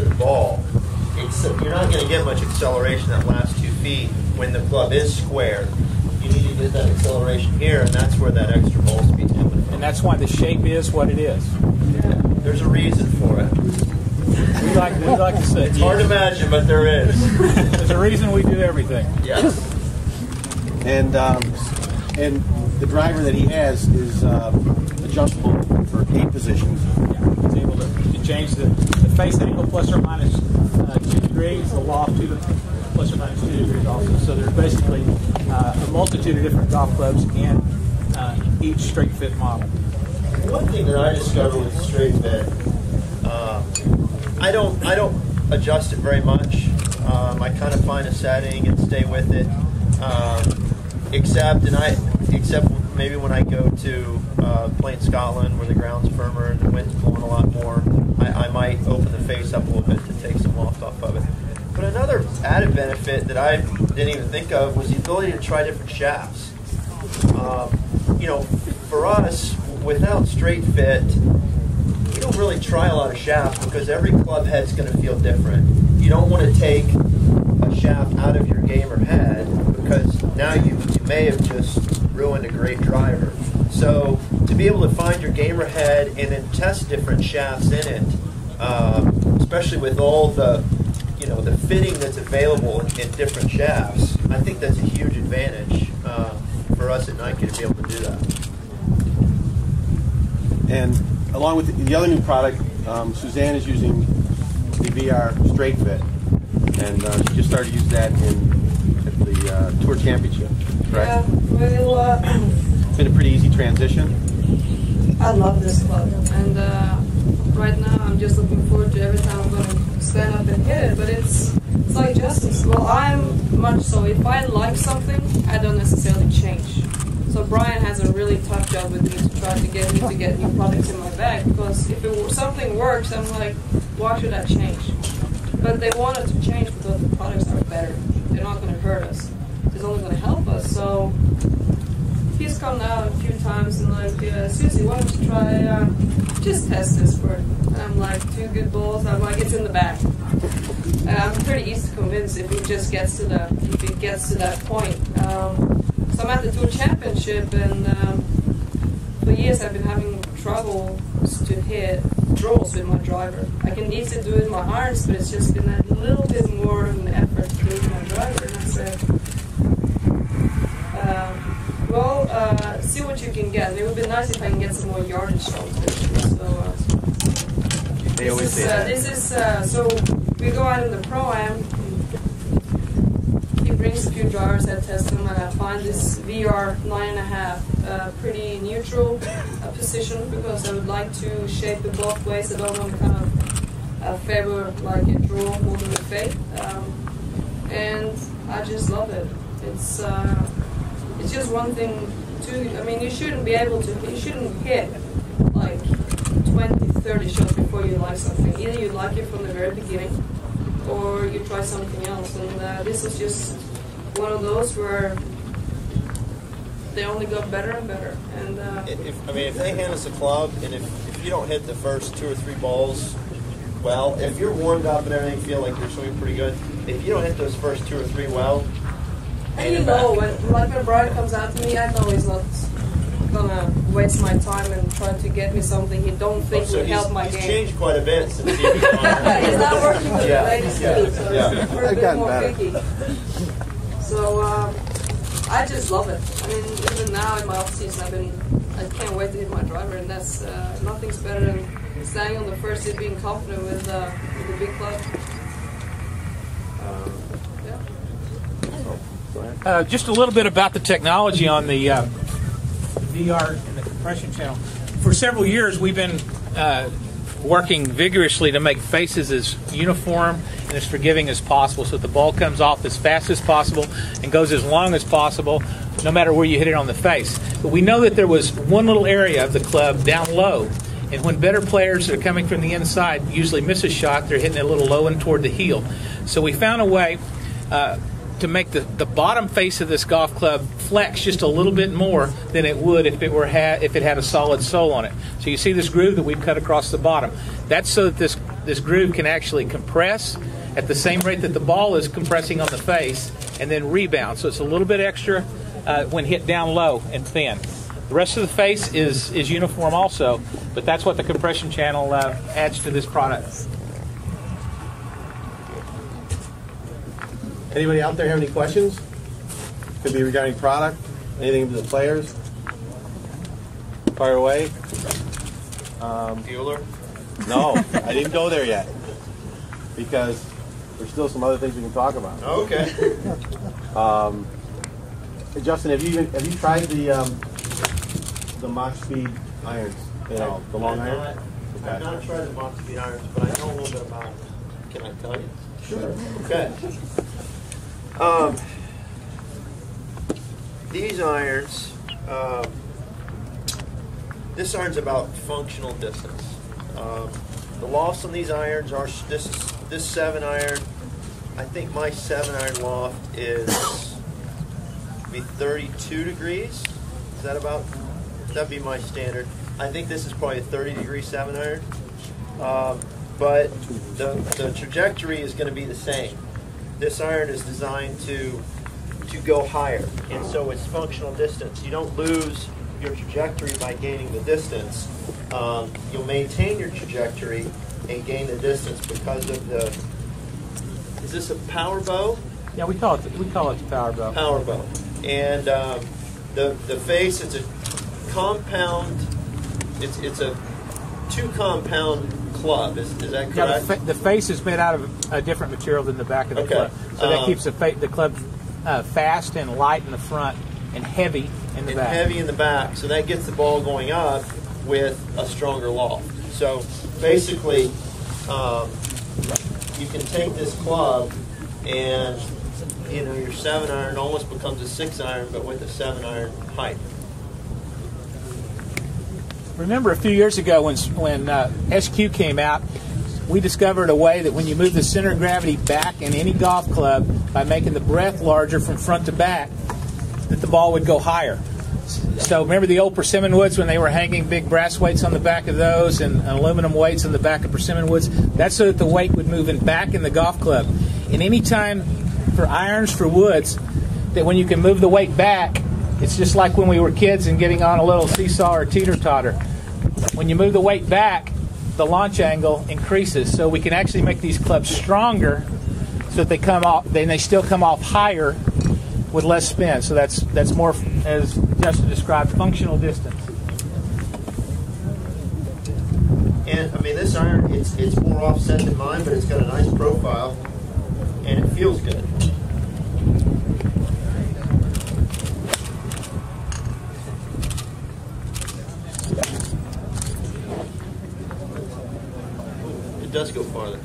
to the ball, you're not going to get much acceleration that last 2 feet when the club is square. You need to get that acceleration here, and that's where that extra ball speed's coming from. And that's why the shape is what it is. Yeah, there's a reason for it. We like to say it's hard to imagine, but there is. There's a reason we do everything. Yes. And the driver that he has is adjustable for 8 positions. Yeah, it's able to change the face angle plus or minus 2 degrees, the loft plus or minus 2 degrees also. So there's basically a multitude of different golf clubs in each straight fit model. One thing that I discovered with straight fit, I don't adjust it very much. I kind of find a setting and stay with it. Except maybe when I go to play in Scotland where the ground's firmer and the wind's blowing a lot more, I might open the face up a little bit to take some loft off of it. But another added benefit that I didn't even think of was the ability to try different shafts. For us, without straight fit, we don't really try a lot of shafts because every club head's going to feel different. You don't want to take a shaft out of your gamer head because now you may have just ruined a great driver. So to be able to find your gamer head and then test different shafts in it, especially with all the fitting that's available in different shafts, I think that's a huge advantage for us at Nike to be able to do that. And along with the other new product, Suzanne is using the VR Straight Fit, and she just started to use that at the Tour Championship, correct? Yeah, well, it's been a pretty easy transition. I love this club, and right now I'm just looking forward to every time I'm going to stand up and hit it, but it's like Justice. Well, I'm much so, if I like something, I don't necessarily change. So Brian has a really tough job with me to try to get me to get new products in my bag, because if something works, I'm like, why should I change? But they wanted to change because the products are better. They're not going to hurt us. It's only going to help us. So he's come out a few times and like, Susie, why don't you try, just test this for it. And I'm like, 2 good balls. I'm like, it's in the bag. And I'm pretty easy to convince if it just gets to that point. So I'm at the Tour Championship, and for years I've been having trouble to hit draws with my driver. I can easily do it with my irons, but it's just been a little bit more of an effort to do it with my driver. And I said, see what you can get. It would be nice if I can get some more yardage shots. So they always say that. So we go out in the Pro-Am. He brings a few drivers, I test them, and I find this VR 9.5 pretty neutral position, because I would like to shape it both ways. I don't want to kind of favor like a draw more than a fade. And I just love it. It's just one thing too. I mean, you shouldn't hit like 20, 30 shots before you like something. Either you like it from the very beginning, or you try something else. And this is just one of those where they only got better and better. And if they hand us a club, and if you don't hit the first 2 or 3 balls well, if you're warmed up and everything, feel like you're swinging pretty good, if you don't hit those first 2 or 3 well, and you know, when Brian comes out to me, I know he's not gonna waste my time and try to get me something he don't think will help my game. He's changed quite a bit since he's He's not working with the latest speed, so we're a bit more picky. So I just love it. I mean, even now in my off season, I can't wait to hit my driver, and that's nothing's better than standing on the first seat, being confident with the big club. Just a little bit about the technology on the VR and the compression channel. For several years, we've been working vigorously to make faces as uniform and as forgiving as possible, so that the ball comes off as fast as possible and goes as long as possible, no matter where you hit it on the face. But we know that there was one little area of the club down low, and when better players that are coming from the inside usually miss a shot, they're hitting it a little low and toward the heel. So we found a way to make the bottom face of this golf club flex just a little bit more than it would if it had a solid sole on it. So you see this groove that we've cut across the bottom. That's so that this groove can actually compress at the same rate that the ball is compressing on the face, and then rebound. So it's a little bit extra when hit down low and thin. The rest of the face is uniform also, but that's what the compression channel adds to this product. Anybody out there have any questions? Could be regarding product, anything to the players. Fire away. Bueller? No, I didn't go there yet because there's still some other things we can talk about. Okay. Hey, Justin, have you tried the Mach Speed irons? You know, the long iron. I've not tried the Mach Speed irons, but I know a little bit about them. Can I tell you? Sure. Okay. These irons, this iron's about functional distance. The lofts on these irons are this 7-iron. I think my 7-iron loft is be 32 degrees. Is that about? That'd be my standard. I think this is probably a 30-degree 7-iron. But the trajectory is going to be the same. This iron is designed to go higher, and so it's functional distance. You don't lose your trajectory by gaining the distance. You'll maintain your trajectory and gain the distance because of the. Is this a power bow? Yeah, we call it the power bow. Power bow, and the face. It's a compound. It's a 2-compound club. Is that correct? Yeah, the face is made out of a different material than the back of the club, so that keeps the club fast and light in the front and heavy in the back. Heavy in the back, so that gets the ball going up with a stronger loft. So basically, you can take this club and your 7-iron almost becomes a 6-iron, but with a 7-iron height. Remember a few years ago when SQ came out, we discovered a way that when you move the center of gravity back in any golf club by making the breadth larger from front to back, that the ball would go higher. So remember the old persimmon woods when they were hanging big brass weights on the back of those and aluminum weights on the back of persimmon woods? That's so that the weight would move back in the golf club. And any time for irons, for woods, that when you can move the weight back, it's just like when we were kids and getting on a little seesaw or teeter-totter. When you move the weight back, the launch angle increases. So we can actually make these clubs stronger so that they come off, then they still come off higher with less spin. So that's more, as Justin described, functional distance. And I mean, this iron, it's more offset than mine, but it's got a nice profile, and it feels good. It does go farther.